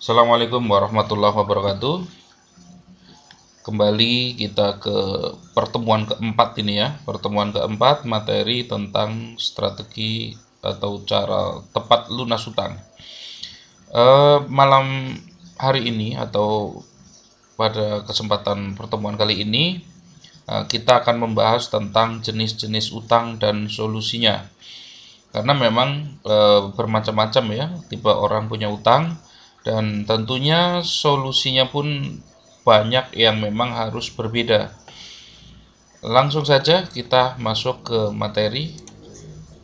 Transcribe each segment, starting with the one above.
Assalamualaikum warahmatullahi wabarakatuh. Kembali kita ke pertemuan keempat ini ya. Pertemuan keempat materi tentang strategi atau cara tepat lunas hutang. Malam hari ini atau pada kesempatan pertemuan kali ini kita akan membahas tentang jenis-jenis utang dan solusinya. Karena memang bermacam-macam ya tipe orang punya utang, dan tentunya solusinya pun banyak yang memang harus berbeda. Langsung saja kita masuk ke materi.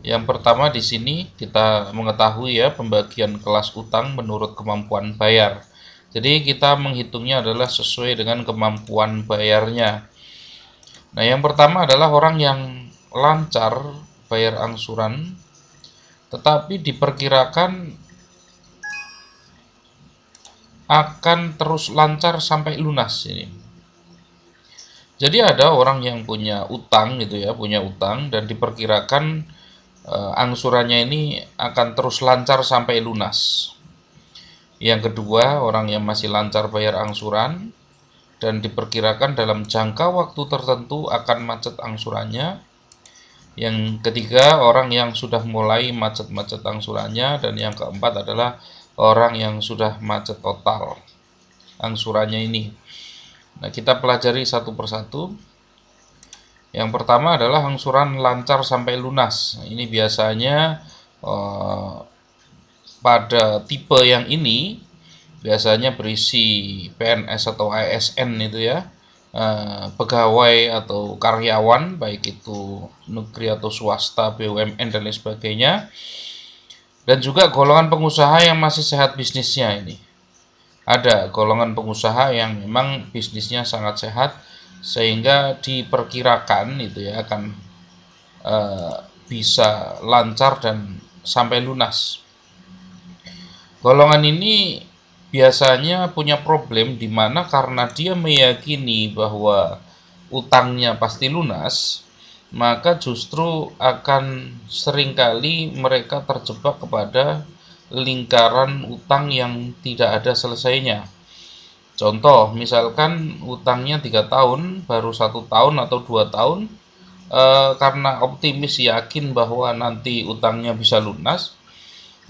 Yang pertama di sini kita mengetahui ya pembagian kelas utang menurut kemampuan bayar. Jadi kita menghitungnya adalah sesuai dengan kemampuan bayarnya. Nah, yang pertama adalah orang yang lancar bayar angsuran tetapi diperkirakan akan terus lancar sampai lunas ini. Jadi ada orang yang punya utang gitu ya, punya utang dan diperkirakan angsurannya ini akan terus lancar sampai lunas. Yang kedua, orang yang masih lancar bayar angsuran dan diperkirakan dalam jangka waktu tertentu akan macet angsurannya. Yang ketiga, orang yang sudah mulai macet-macet angsurannya, dan yang keempat adalah orang yang sudah macet total angsurannya ini. Nah, kita pelajari satu persatu. Yang pertama adalah angsuran lancar sampai lunas. Ini biasanya eh, pada tipe yang ini biasanya berisi PNS atau ASN itu ya, pegawai atau karyawan baik itu negeri atau swasta, BUMN dan lain sebagainya, dan juga golongan pengusaha yang masih sehat bisnisnya ini. Ada golongan pengusaha yang memang bisnisnya sangat sehat sehingga diperkirakan itu ya akan eh, bisa lancar dan sampai lunas. Golongan ini biasanya punya problem di mana karena dia meyakini bahwa utangnya pasti lunas, maka justru akan seringkali mereka terjebak kepada lingkaran utang yang tidak ada selesainya. Contoh, misalkan utangnya 3 tahun, baru 1 tahun atau 2 tahun, karena optimis yakin bahwa nanti utangnya bisa lunas,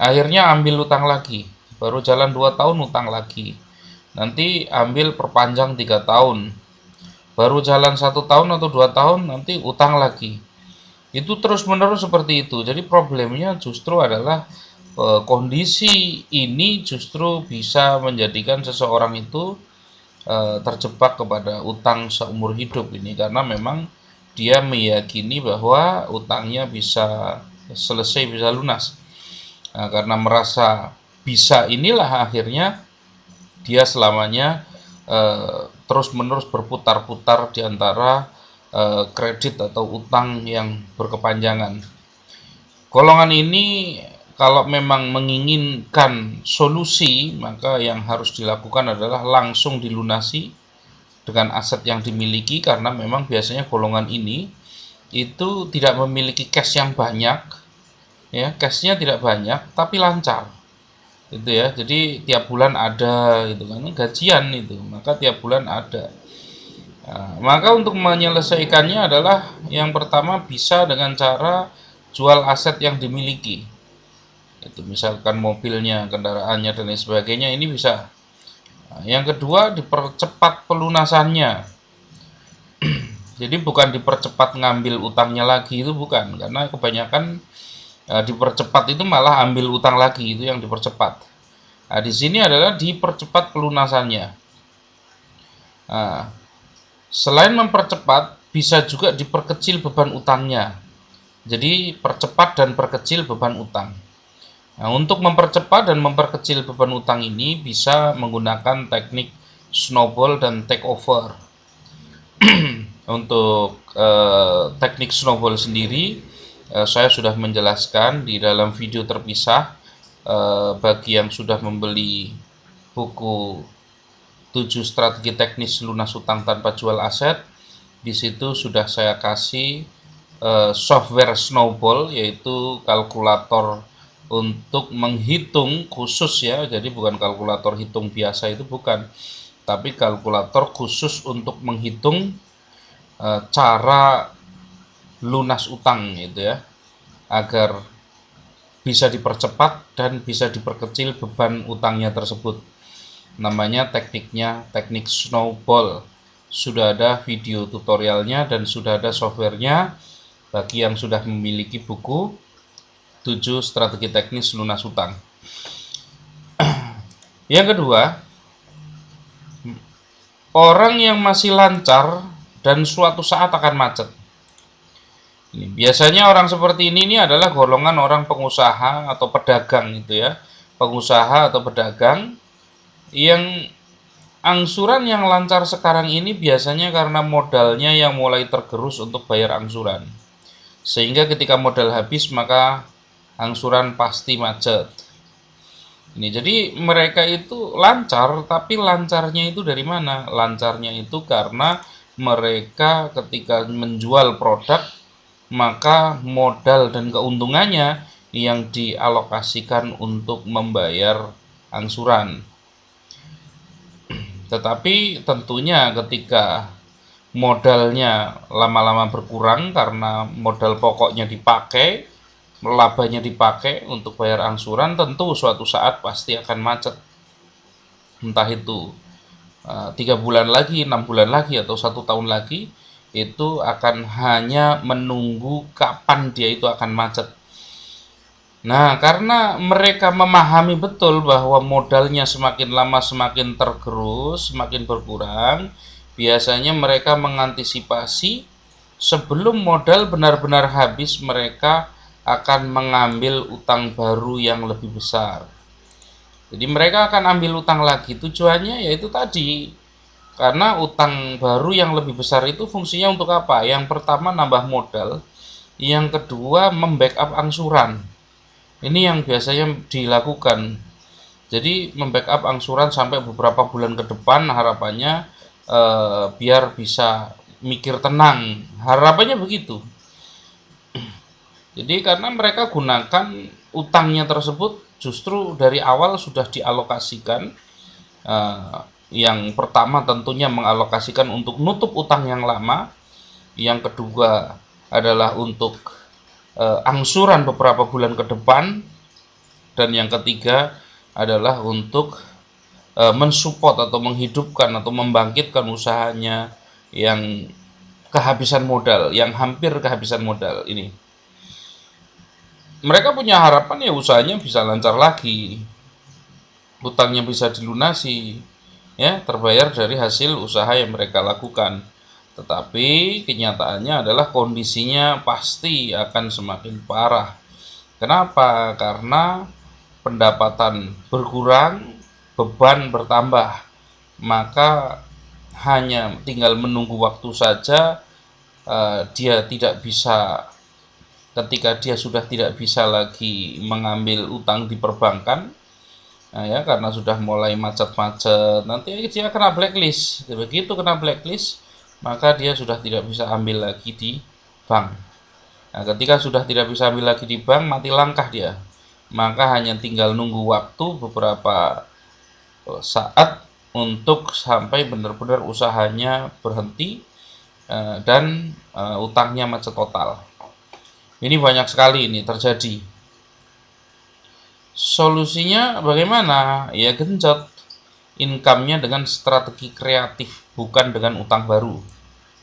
akhirnya ambil utang lagi. Baru jalan 2 tahun utang lagi. Nanti ambil perpanjang 3 tahun. Baru jalan 1 tahun atau 2 tahun nanti utang lagi. Itu terus-menerus seperti itu. Jadi problemnya justru adalah kondisi ini justru bisa menjadikan seseorang itu terjebak kepada utang seumur hidup ini, karena memang dia meyakini bahwa utangnya bisa selesai, bisa lunas. Nah, karena merasa bisa inilah akhirnya dia selamanya terus-menerus berputar-putar di antara kredit atau utang yang berkepanjangan. Golongan ini kalau memang menginginkan solusi, maka yang harus dilakukan adalah langsung dilunasi dengan aset yang dimiliki, karena memang biasanya golongan ini itu tidak memiliki cash yang banyak ya, cashnya tidak banyak tapi lancar itu ya. Jadi tiap bulan ada itu kan gajian itu, maka tiap bulan ada. Nah, maka untuk menyelesaikannya adalah yang pertama bisa dengan cara jual aset yang dimiliki. Itu misalkan mobilnya, kendaraannya dan lain sebagainya, ini bisa. Nah, yang kedua dipercepat pelunasannya. Jadi bukan dipercepat ngambil utangnya lagi, itu bukan, karena kebanyakan dipercepat itu malah ambil utang lagi, itu yang dipercepat. Nah, di sini adalah dipercepat pelunasannya. Nah, selain mempercepat, bisa juga diperkecil beban utangnya. Jadi percepat dan perkecil beban utang. Nah, untuk mempercepat dan memperkecil beban utang ini bisa menggunakan teknik snowball dan takeover. Untuk teknik snowball sendiri, saya sudah menjelaskan di dalam video terpisah. Bagi yang sudah membeli buku 7 strategi teknis lunas hutang tanpa jual aset, di situ sudah saya kasih software snowball, yaitu kalkulator untuk menghitung khusus ya, jadi bukan kalkulator hitung biasa, itu bukan, tapi kalkulator khusus untuk menghitung cara lunas utang gitu ya, agar bisa dipercepat dan bisa diperkecil beban utangnya tersebut. Namanya teknik snowball. Sudah ada video tutorialnya dan sudah ada softwarenya bagi yang sudah memiliki buku 7 strategi teknis lunas utang. Yang kedua, orang yang masih lancar dan suatu saat akan macet. Ini, biasanya orang seperti ini adalah golongan orang pengusaha atau pedagang gitu ya. Pengusaha atau pedagang yang angsuran yang lancar sekarang ini biasanya karena modalnya yang mulai tergerus untuk bayar angsuran. Sehingga ketika modal habis maka angsuran pasti macet. Ini jadi mereka itu lancar, tapi lancarnya itu dari mana? Lancarnya itu karena mereka ketika menjual produk maka modal dan keuntungannya yang dialokasikan untuk membayar angsuran. Tetapi tentunya ketika modalnya lama-lama berkurang karena modal pokoknya dipakai, labanya dipakai untuk bayar angsuran, tentu suatu saat pasti akan macet. Entah itu 3 bulan lagi, 6 bulan lagi, atau 1 tahun lagi, itu akan hanya menunggu kapan dia itu akan macet. Nah, karena mereka memahami betul bahwa modalnya semakin lama semakin tergerus, semakin berkurang, biasanya mereka mengantisipasi sebelum modal benar-benar habis, mereka akan mengambil utang baru yang lebih besar. Jadi mereka akan ambil utang lagi, tujuannya yaitu tadi, karena utang baru yang lebih besar itu fungsinya untuk apa? Yang pertama nambah modal, yang kedua membackup angsuran. Ini yang biasanya dilakukan. Jadi membackup angsuran sampai beberapa bulan ke depan, harapannya biar bisa mikir tenang. Harapannya begitu. Jadi karena mereka gunakan utangnya tersebut justru dari awal sudah dialokasikan. Yang pertama tentunya mengalokasikan untuk nutup utang yang lama. Yang kedua adalah untuk angsuran beberapa bulan ke depan. Dan yang ketiga adalah untuk mensupport atau menghidupkan atau membangkitkan usahanya yang kehabisan modal, yang hampir kehabisan modal ini. Mereka punya harapan ya usahanya bisa lancar lagi, hutangnya bisa dilunasi, ya terbayar dari hasil usaha yang mereka lakukan. Tetapi kenyataannya adalah kondisinya pasti akan semakin parah. Kenapa? Karena pendapatan berkurang, beban bertambah, maka hanya tinggal menunggu waktu saja. Dia tidak bisa, ketika dia sudah tidak bisa lagi mengambil utang di perbankan, nah ya, karena sudah mulai macet-macet, nanti dia kena blacklist. Begitu kena blacklist, maka dia sudah tidak bisa ambil lagi di bank. Nah, ketika sudah tidak bisa ambil lagi di bank, mati langkah dia. Maka hanya tinggal nunggu waktu beberapa saat untuk sampai benar-benar usahanya berhenti dan utangnya macet total. Ini banyak sekali ini terjadi. Solusinya bagaimana? Ya genjot income-nya dengan strategi kreatif, bukan dengan utang baru.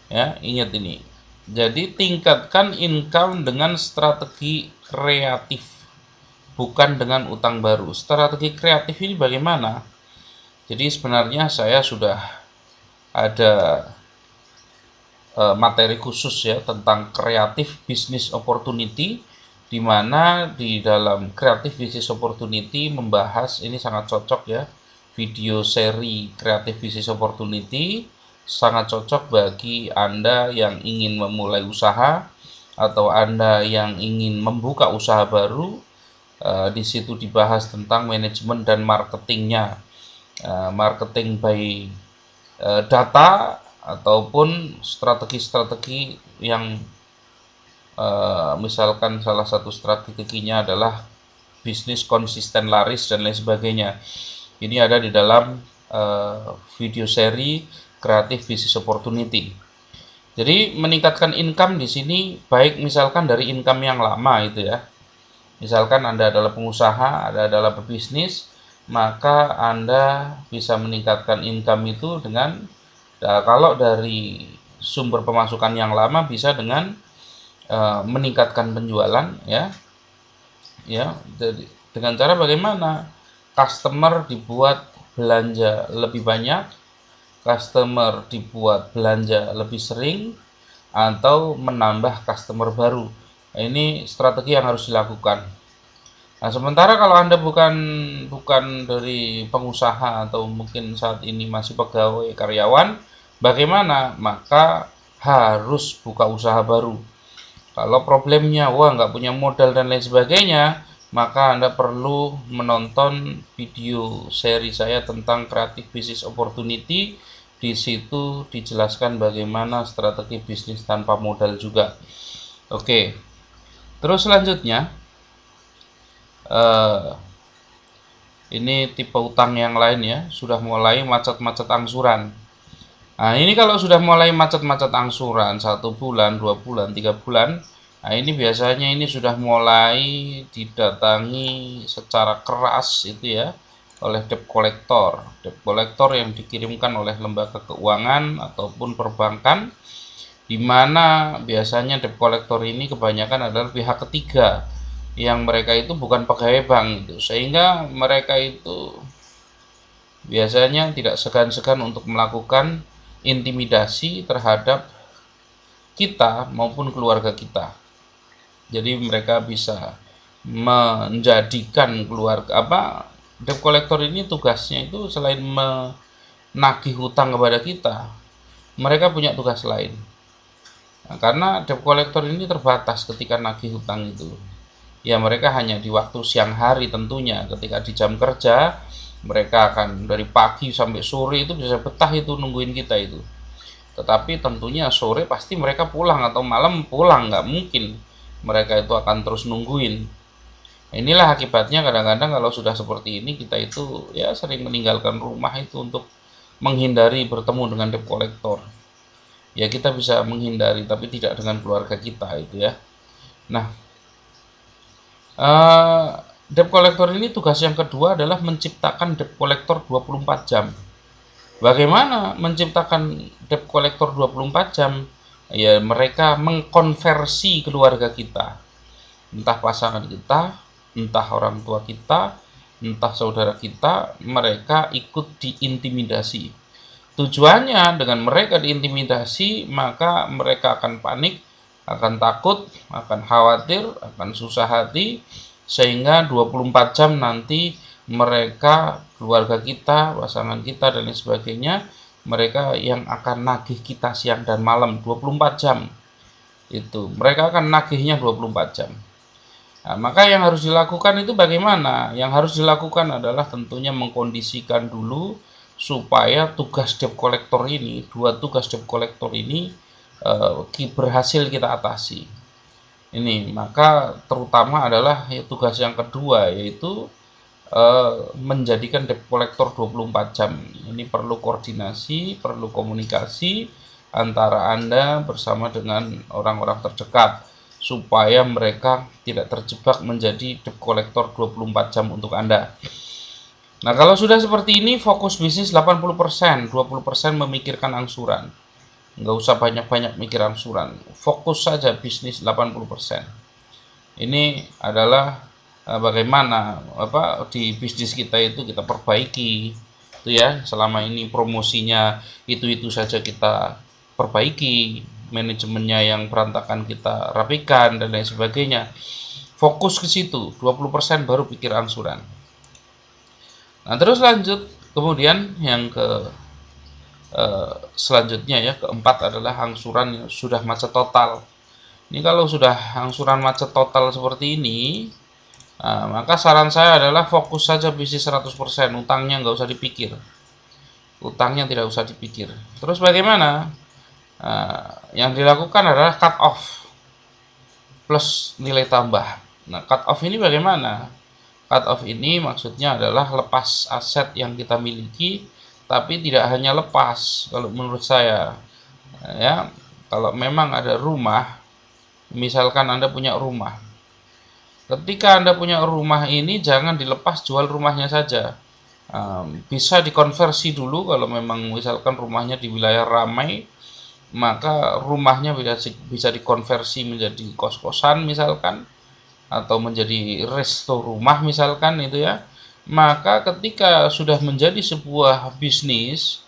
Ya, ingat ini. Jadi tingkatkan income dengan strategi kreatif, bukan dengan utang baru. Strategi kreatif ini bagaimana? Jadi sebenarnya saya sudah ada materi khusus ya tentang kreatif business opportunity, di mana di dalam kreatif business opportunity membahas ini sangat cocok ya, video seri kreatif business opportunity sangat cocok bagi Anda yang ingin memulai usaha atau Anda yang ingin membuka usaha baru. Di situ dibahas tentang manajemen dan marketingnya, marketing by data, ataupun strategi-strategi yang misalkan salah satu strateginya adalah bisnis konsisten laris dan lain sebagainya. Ini ada di dalam video seri Creative Business Opportunity. Jadi meningkatkan income di sini baik misalkan dari income yang lama itu ya. Misalkan Anda adalah pengusaha, Anda adalah pebisnis, maka Anda bisa meningkatkan income itu dengan kalau dari sumber pemasukan yang lama bisa dengan meningkatkan penjualan ya. Ya, jadi dengan cara bagaimana? Customer dibuat belanja lebih banyak, customer dibuat belanja lebih sering, atau menambah customer baru. Nah, ini strategi yang harus dilakukan. Nah, sementara kalau Anda bukan dari pengusaha atau mungkin saat ini masih pegawai karyawan, bagaimana? Maka harus buka usaha baru. Kalau problemnya, wah nggak punya modal dan lain sebagainya, maka Anda perlu menonton video seri saya tentang Creative Business Opportunity. Di situ dijelaskan bagaimana strategi bisnis tanpa modal juga. Oke, terus selanjutnya, eh, ini tipe utang yang lain ya, sudah mulai macet-macet angsuran. Nah, ini kalau sudah mulai macet-macet angsuran 1 bulan, 2 bulan, 3 bulan, nah ini biasanya ini sudah mulai didatangi secara keras itu ya oleh debt collector. Debt collector yang dikirimkan oleh lembaga keuangan ataupun perbankan, di mana biasanya debt collector ini kebanyakan adalah pihak ketiga yang mereka itu bukan pegawai bank itu, sehingga mereka itu biasanya tidak segan-segan untuk melakukan intimidasi terhadap kita maupun keluarga kita. Jadi mereka bisa menjadikan keluarga debt collector ini tugasnya itu selain menagih hutang kepada kita, mereka punya tugas lain. Nah, karena debt collector ini terbatas ketika nagih hutang itu. Ya mereka hanya di waktu siang hari tentunya, ketika di jam kerja mereka akan dari pagi sampai sore itu bisa betah itu nungguin kita itu. Tetapi tentunya sore pasti mereka pulang atau malam pulang, nggak mungkin mereka itu akan terus nungguin. Inilah akibatnya kadang-kadang kalau sudah seperti ini kita itu ya sering meninggalkan rumah itu untuk menghindari bertemu dengan debt collector. Ya kita bisa menghindari tapi tidak dengan keluarga kita itu ya. Nah, eh, debt collector ini tugas yang kedua adalah menciptakan debt collector 24 jam. Bagaimana menciptakan debt collector 24 jam? Ya, mereka mengkonversi keluarga kita. Entah pasangan kita, entah orang tua kita, entah saudara kita, mereka ikut diintimidasi. Tujuannya dengan mereka diintimidasi, maka mereka akan panik, akan takut, akan khawatir, akan susah hati, sehingga 24 jam nanti mereka, keluarga kita, pasangan kita, dan lain sebagainya, mereka yang akan nagih kita siang dan malam 24 jam. Itu, mereka akan nagihnya 24 jam. Nah, maka yang harus dilakukan itu bagaimana? Yang harus dilakukan adalah tentunya mengkondisikan dulu supaya tugas debt collector ini, dua tugas debt collector ini berhasil kita atasi. Ini maka terutama adalah tugas yang kedua, yaitu menjadikan debt collector 24 jam. Ini perlu koordinasi, perlu komunikasi antara Anda bersama dengan orang-orang terdekat supaya mereka tidak terjebak menjadi debt collector 24 jam untuk Anda. Nah, kalau sudah seperti ini, fokus bisnis 80%, 20% memikirkan angsuran. Nggak usah banyak-banyak mikir angsuran. Fokus saja bisnis 80%. Ini adalah bagaimana di bisnis kita itu kita perbaiki itu ya, selama ini promosinya itu saja kita perbaiki, manajemennya yang berantakan kita rapikan dan lain sebagainya. Fokus ke situ, 20% baru pikir angsuran. Nah, terus lanjut kemudian yang selanjutnya ya, keempat adalah angsuran yang sudah macet total. Ini kalau sudah angsuran macet total seperti ini, nah, maka saran saya adalah fokus saja bisnis 100%, utangnya nggak usah dipikir. Utangnya tidak usah dipikir. Terus bagaimana? Yang dilakukan adalah cut off plus nilai tambah. Nah, cut off ini bagaimana? Cut off ini maksudnya adalah lepas aset yang kita miliki, tapi tidak hanya lepas kalau menurut saya. Ya, kalau memang ada rumah, misalkan Anda punya rumah. Ketika Anda punya rumah ini jangan dilepas jual rumahnya saja. Bisa dikonversi dulu kalau memang misalkan rumahnya di wilayah ramai, maka rumahnya bisa dikonversi menjadi kos-kosan misalkan, atau menjadi resto rumah misalkan itu ya. Maka ketika sudah menjadi sebuah bisnis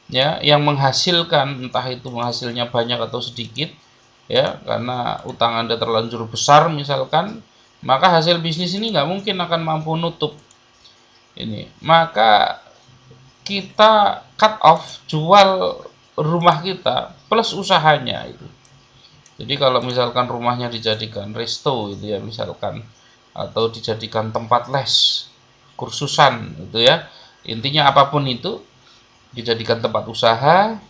ya yang menghasilkan, entah itu menghasilnya banyak atau sedikit ya, karena utang Anda terlanjur besar misalkan, maka hasil bisnis ini nggak mungkin akan mampu nutup ini. Maka kita cut off jual rumah kita plus usahanya itu. Jadi kalau misalkan rumahnya dijadikan resto itu ya misalkan, atau dijadikan tempat les, kursusan gitu ya. Intinya apapun itu dijadikan tempat usaha,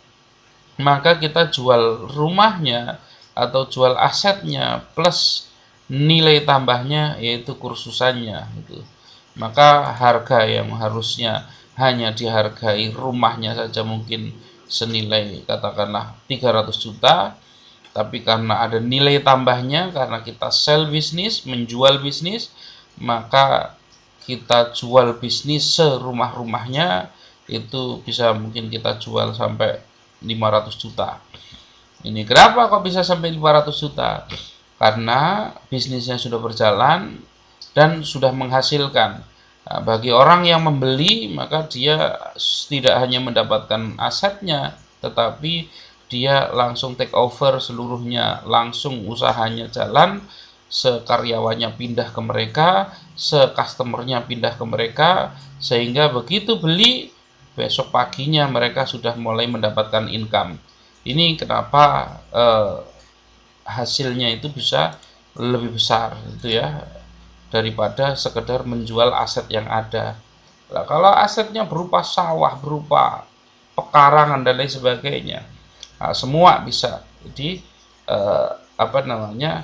maka kita jual rumahnya atau jual asetnya plus nilai tambahnya yaitu kursusannya itu. Maka harga yang harusnya hanya dihargai rumahnya saja mungkin senilai katakanlah 300 juta, tapi karena ada nilai tambahnya, karena kita sell bisnis, menjual bisnis, maka kita jual bisnis serumah-rumahnya, itu bisa mungkin kita jual sampai 500 juta. Ini kenapa kok bisa sampai 500 juta? Karena bisnisnya sudah berjalan dan sudah menghasilkan. Nah, bagi orang yang membeli, maka dia tidak hanya mendapatkan asetnya, tetapi dia langsung take over seluruhnya, langsung usahanya jalan, sekaryawannya pindah ke mereka, se-customernya pindah ke mereka, sehingga begitu beli, besok paginya mereka sudah mulai mendapatkan income. Ini kenapa hasilnya itu bisa lebih besar itu ya, daripada sekedar menjual aset yang ada. Nah, kalau asetnya berupa sawah, berupa pekarangan dan lain sebagainya, nah, semua bisa di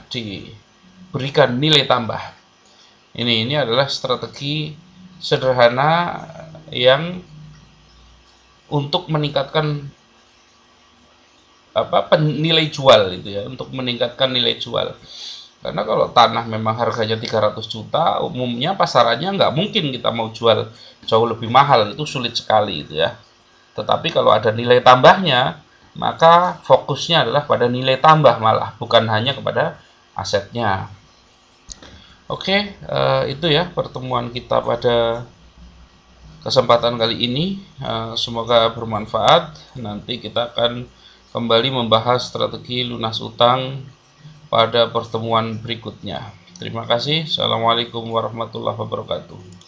diberikan nilai tambah. Ini adalah strategi sederhana yang untuk meningkatkan nilai jual itu ya, untuk meningkatkan nilai jual. Karena kalau tanah memang harganya 300 juta, umumnya pasarannya nggak mungkin kita mau jual jauh lebih mahal, itu sulit sekali itu ya. Tetapi kalau ada nilai tambahnya, maka fokusnya adalah pada nilai tambah malah, bukan hanya kepada asetnya. Oke, itu ya pertemuan kita pada kesempatan kali ini. Semoga bermanfaat. Nanti kita akan kembali membahas strategi lunas utang pada pertemuan berikutnya. Terima kasih. Assalamualaikum warahmatullahi wabarakatuh.